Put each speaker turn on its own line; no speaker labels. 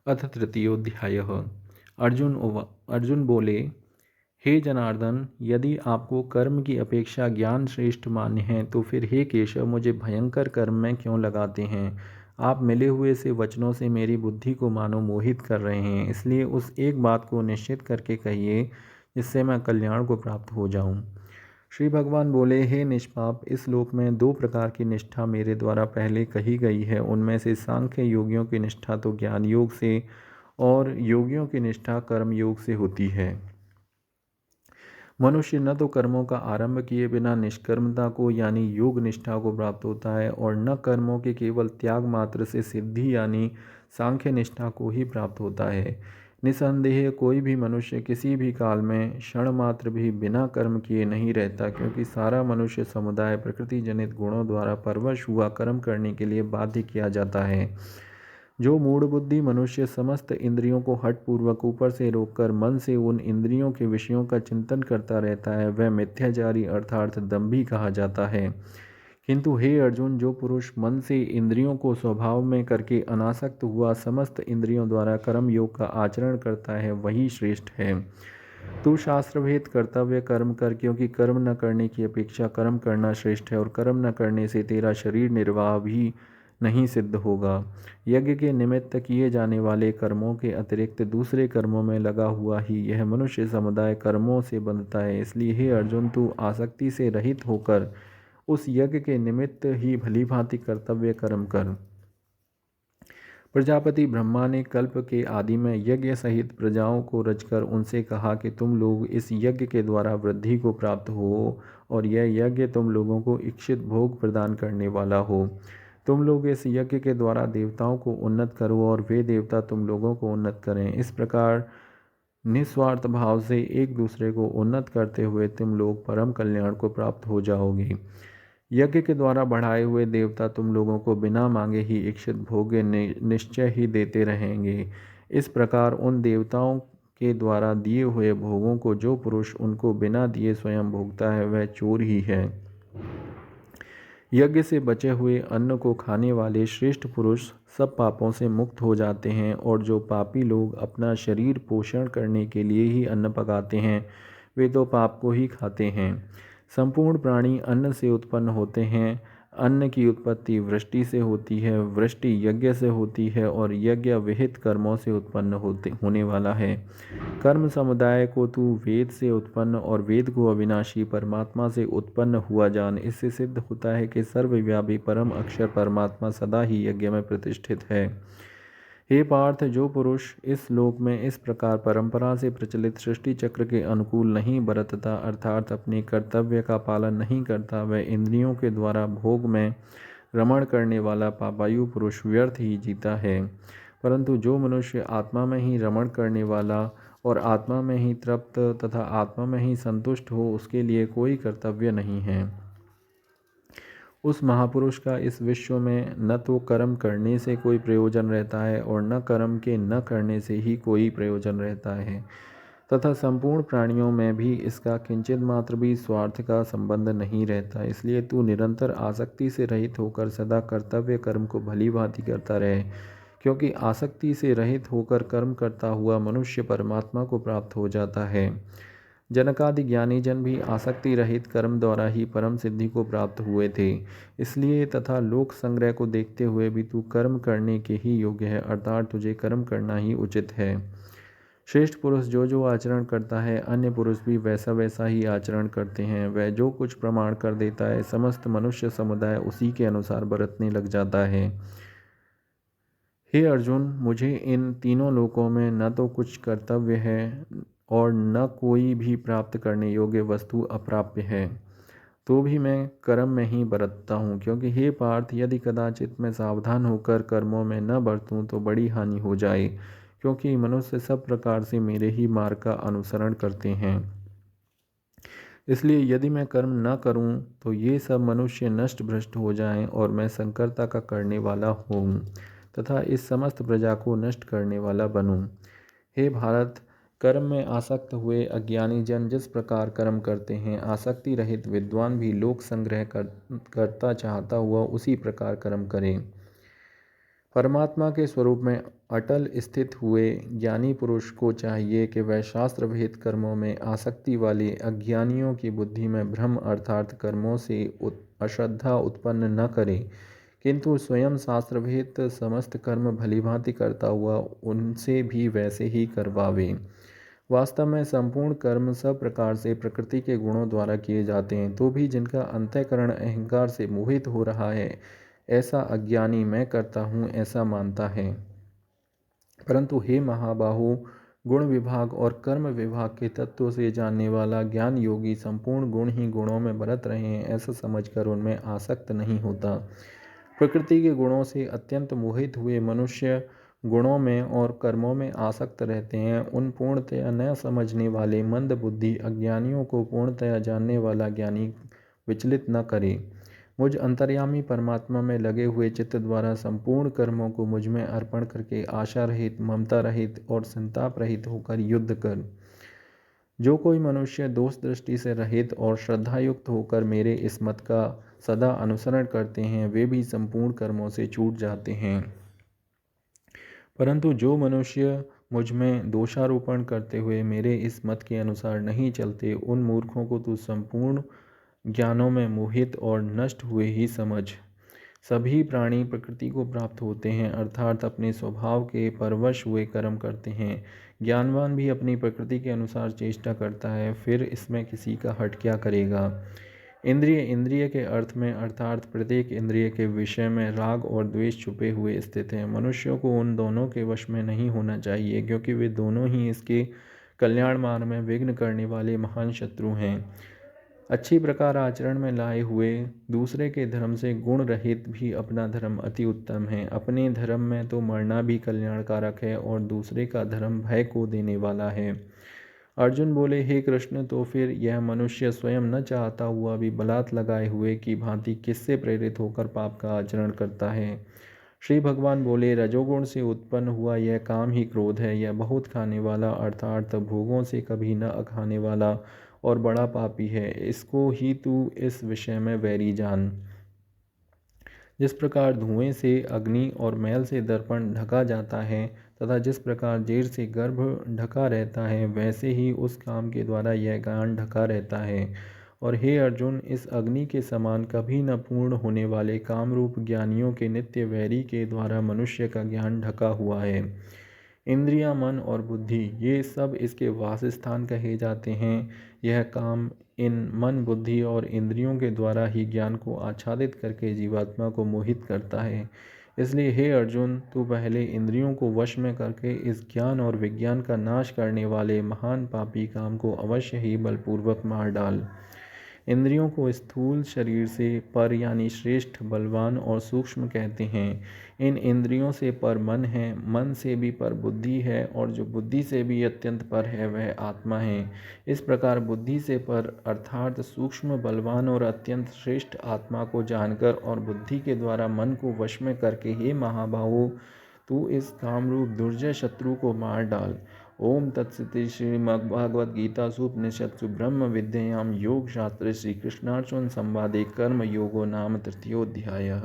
अथ तृतीयोऽध्यायः। अर्जुन बोले, हे जनार्दन, यदि आपको कर्म की अपेक्षा ज्ञान श्रेष्ठ मान्य है तो फिर हे केशव मुझे भयंकर कर्म में क्यों लगाते हैं। आप मिले हुए से वचनों से मेरी बुद्धि को मानो मोहित कर रहे हैं, इसलिए उस एक बात को निश्चित करके कहिए जिससे मैं कल्याण को प्राप्त हो जाऊं। श्री भगवान बोले, हे निष्पाप, इस लोक में दो प्रकार की निष्ठा मेरे द्वारा पहले कही गई है। उनमें से सांख्य योगियों की निष्ठा तो ज्ञान योग से और योगियों की निष्ठा कर्म योग से होती है। मनुष्य न तो कर्मों का आरंभ किए बिना निष्कर्मता को यानी योग निष्ठा को प्राप्त होता है और न कर्मों के केवल त्याग मात्र से सिद्धि यानी सांख्य निष्ठा को ही प्राप्त होता है। निसंदेह कोई भी मनुष्य किसी भी काल में क्षण मात्र भी बिना कर्म किए नहीं रहता, क्योंकि सारा मनुष्य समुदाय प्रकृति जनित गुणों द्वारा परवश हुआ कर्म करने के लिए बाध्य किया जाता है। जो मूढ़ बुद्धि मनुष्य समस्त इंद्रियों को हठपूर्वक ऊपर से रोककर मन से उन इंद्रियों के विषयों का चिंतन करता रहता है, वह मिथ्याचारी अर्थात दंभी कहा जाता है। किंतु हे अर्जुन, जो पुरुष मन से इंद्रियों को स्वभाव में करके अनासक्त हुआ समस्त इंद्रियों द्वारा कर्म योग का आचरण करता है, वही श्रेष्ठ है। तू शास्त्रभेद कर्तव्य कर्म कर, क्योंकि कर्म न करने की अपेक्षा कर्म करना श्रेष्ठ है और कर्म न करने से तेरा शरीर निर्वाह भी नहीं सिद्ध होगा। यज्ञ के निमित्त किए जाने वाले कर्मों के अतिरिक्त दूसरे कर्मों में लगा हुआ ही यह मनुष्य समुदाय कर्मों से बंधता है। इसलिए हे अर्जुन, तू आसक्ति से रहित होकर उस यज्ञ के निमित्त ही भली भांति कर्तव्य कर्म कर। प्रजापति ब्रह्मा ने कल्प के आदि में यज्ञ सहित प्रजाओं को रचकर उनसे कहा कि तुम लोग इस यज्ञ के द्वारा वृद्धि को प्राप्त हो और यह यज्ञ तुम लोगों को इच्छित भोग प्रदान करने वाला हो। तुम लोग इस यज्ञ के द्वारा देवताओं को उन्नत करो और वे देवता तुम लोगों को उन्नत करें। इस प्रकार निस्वार्थ भाव से एक दूसरे को उन्नत करते हुए तुम लोग परम कल्याण को प्राप्त हो जाओगे। यज्ञ के द्वारा बढ़ाए हुए देवता तुम लोगों को बिना मांगे ही इच्छित भोग निश्चय ही देते रहेंगे। इस प्रकार उन देवताओं के द्वारा दिए हुए भोगों को जो पुरुष उनको बिना दिए स्वयं भोगता है, वह चोर ही है। यज्ञ से बचे हुए अन्न को खाने वाले श्रेष्ठ पुरुष सब पापों से मुक्त हो जाते हैं, और जो पापी लोग अपना शरीर पोषण करने के लिए ही अन्न पकाते हैं, वे तो पाप को ही खाते हैं। संपूर्ण प्राणी अन्न से उत्पन्न होते हैं। अन्न की उत्पत्ति वृष्टि से होती है, वृष्टि यज्ञ से होती है और यज्ञ विहित कर्मों से उत्पन्न होने वाला है। कर्म समुदाय को तू वेद से उत्पन्न और वेद को अविनाशी परमात्मा से उत्पन्न हुआ जान। इससे सिद्ध होता है कि सर्वव्यापी परम अक्षर परमात्मा सदा ही यज्ञ में प्रतिष्ठित है। हे पार्थ, जो पुरुष इस लोक में इस प्रकार परंपरा से प्रचलित सृष्टि चक्र के अनुकूल नहीं बरतता अर्थात अपने कर्तव्य का पालन नहीं करता, वह इंद्रियों के द्वारा भोग में रमण करने वाला पापायु पुरुष व्यर्थ ही जीता है। परंतु जो मनुष्य आत्मा में ही रमण करने वाला और आत्मा में ही तृप्त तथा आत्मा में ही संतुष्ट हो, उसके लिए कोई कर्तव्य नहीं है। उस महापुरुष का इस विश्व में न तो कर्म करने से कोई प्रयोजन रहता है और न कर्म के न करने से ही कोई प्रयोजन रहता है, तथा संपूर्ण प्राणियों में भी इसका किंचित मात्र भी स्वार्थ का संबंध नहीं रहता। इसलिए तू निरंतर आसक्ति से रहित होकर सदा कर्तव्य कर्म को भली भांति करता रहे, क्योंकि आसक्ति से रहित होकर कर्म करता हुआ मनुष्य परमात्मा को प्राप्त हो जाता है। जनकादि ज्ञानी जन भी आसक्ति रहित कर्म द्वारा ही परम सिद्धि को प्राप्त हुए थे। इसलिए तथा लोक संग्रह को देखते हुए भी तू कर्म करने के ही योग्य है, अर्थात तुझे कर्म करना ही उचित है। श्रेष्ठ पुरुष जो जो आचरण करता है, अन्य पुरुष भी वैसा वैसा ही आचरण करते हैं। वह जो कुछ प्रमाण कर देता है, समस्त मनुष्य समुदाय उसी के अनुसार बरतने लग जाता है। हे अर्जुन, मुझे इन तीनों लोकों में न तो कुछ कर्तव्य है और न कोई भी प्राप्त करने योग्य वस्तु अप्राप्य है, तो भी मैं कर्म में ही बरतता हूँ। क्योंकि हे पार्थ, यदि कदाचित मैं सावधान होकर कर्मों में न बरतूँ तो बड़ी हानि हो जाए, क्योंकि मनुष्य सब प्रकार से मेरे ही मार्ग का अनुसरण करते हैं। इसलिए यदि मैं कर्म न करूं तो ये सब मनुष्य नष्ट भ्रष्ट हो जाएं और मैं संकरता का करने वाला हूँ तथा इस समस्त प्रजा को नष्ट करने वाला बनूं। हे भारत, कर्म में आसक्त हुए अज्ञानी जन जिस प्रकार कर्म करते हैं, आसक्ति रहित विद्वान भी लोक संग्रह करता चाहता हुआ उसी प्रकार कर्म करें। परमात्मा के स्वरूप में अटल स्थित हुए ज्ञानी पुरुष को चाहिए कि वह शास्त्र विहित कर्मों में आसक्ति वाले अज्ञानियों की बुद्धि में भ्रम अर्थात कर्मों से अश्रद्धा उत्पन्न न करे, किंतु स्वयं शास्त्र विहित समस्त कर्म भलीभांति करता हुआ उनसे भी वैसे ही करवावे। वास्तव में संपूर्ण कर्म सब प्रकार से प्रकृति के गुणों द्वारा किए जाते हैं, तो भी जिनका अंतःकरण अहंकार से मोहित हो रहा है, ऐसा अज्ञानी मैं करता हूँ ऐसा मानता है। परंतु हे महाबाहो, गुण विभाग और कर्म विभाग के तत्व से जानने वाला ज्ञान योगी संपूर्ण गुण ही गुणों में बरत रहे हैं ऐसा समझकर उनमें आसक्त नहीं होता। प्रकृति के गुणों से अत्यंत मोहित हुए मनुष्य गुणों में और कर्मों में आसक्त रहते हैं। उन पूर्णतया न समझने वाले मंद बुद्धि अज्ञानियों को पूर्णतया जानने वाला ज्ञानी विचलित न करे। मुझ अंतर्यामी परमात्मा में लगे हुए चित्त द्वारा संपूर्ण कर्मों को मुझ में अर्पण करके आशा रहित, ममता रहित और संताप रहित होकर युद्ध कर। जो कोई मनुष्य दोष दृष्टि से रहित और श्रद्धायुक्त होकर मेरे इस मत का सदा अनुसरण करते हैं, वे भी संपूर्ण कर्मों से छूट जाते हैं। परंतु जो मनुष्य मुझ में दोषारोपण करते हुए मेरे इस मत के अनुसार नहीं चलते, उन मूर्खों को तू संपूर्ण ज्ञानों में मोहित और नष्ट हुए ही समझ। सभी प्राणी प्रकृति को प्राप्त होते हैं, अर्थात अपने स्वभाव के परवश हुए कर्म करते हैं। ज्ञानवान भी अपनी प्रकृति के अनुसार चेष्टा करता है, फिर इसमें किसी का हट क्या करेगा। इंद्रिय के अर्थ में अर्थात प्रत्येक इंद्रिय के विषय में राग और द्वेष छुपे हुए स्थित हैं। मनुष्यों को उन दोनों के वश में नहीं होना चाहिए, क्योंकि वे दोनों ही इसके कल्याण मार्ग में विघ्न करने वाले महान शत्रु हैं। अच्छी प्रकार आचरण में लाए हुए दूसरे के धर्म से गुण रहित भी अपना धर्म अति उत्तम है। अपने धर्म में तो मरना भी कल्याणकारक है और दूसरे का धर्म भय को देने वाला है। अर्जुन बोले, हे कृष्ण, तो फिर यह मनुष्य स्वयं न चाहता हुआ भी बलात् लगाए हुए की भांति किससे प्रेरित होकर पाप का आचरण करता है। श्री भगवान बोले, रजोगुण से उत्पन्न हुआ यह काम ही क्रोध है। यह बहुत खाने वाला अर्थात भोगों से कभी न अखाने वाला और बड़ा पापी है। इसको ही तू इस विषय में वैरी जान। जिस प्रकार धुएं से अग्नि और मैल से दर्पण ढका जाता है तथा जिस प्रकार जेर से गर्भ ढका रहता है, वैसे ही उस काम के द्वारा यह ज्ञान ढका रहता है। और हे अर्जुन, इस अग्नि के समान कभी न पूर्ण होने वाले कामरूप ज्ञानियों के नित्य वैरी के द्वारा मनुष्य का ज्ञान ढका हुआ है। इंद्रियां, मन और बुद्धि ये सब इसके वासस्थान कहे जाते हैं। यह काम इन मन, बुद्धि और इंद्रियों के द्वारा ही ज्ञान को आच्छादित करके जीवात्मा को मोहित करता है। इसलिए हे अर्जुन, तू पहले इंद्रियों को वश में करके इस ज्ञान और विज्ञान का नाश करने वाले महान पापी काम को अवश्य ही बलपूर्वक मार डाल। इंद्रियों को स्थूल शरीर से पर यानी श्रेष्ठ, बलवान और सूक्ष्म कहते हैं। इन इंद्रियों से पर मन है, मन से भी पर बुद्धि है, और जो बुद्धि से भी अत्यंत पर है वह आत्मा है। इस प्रकार बुद्धि से पर अर्थात सूक्ष्म, बलवान और अत्यंत श्रेष्ठ आत्मा को जानकर और बुद्धि के द्वारा मन को वश में करके, हे महाबाहो, तू इस कामरूप दुर्जय शत्रु को मार डाल। ओम तत्सति। श्रीमद्भागवत गीतासु उपनिषत्सु ब्रह्म विद्यायां योग शास्त्रे श्री कृष्णार्जुन संवादे कर्म योगो नाम तृतीयोऽध्यायः।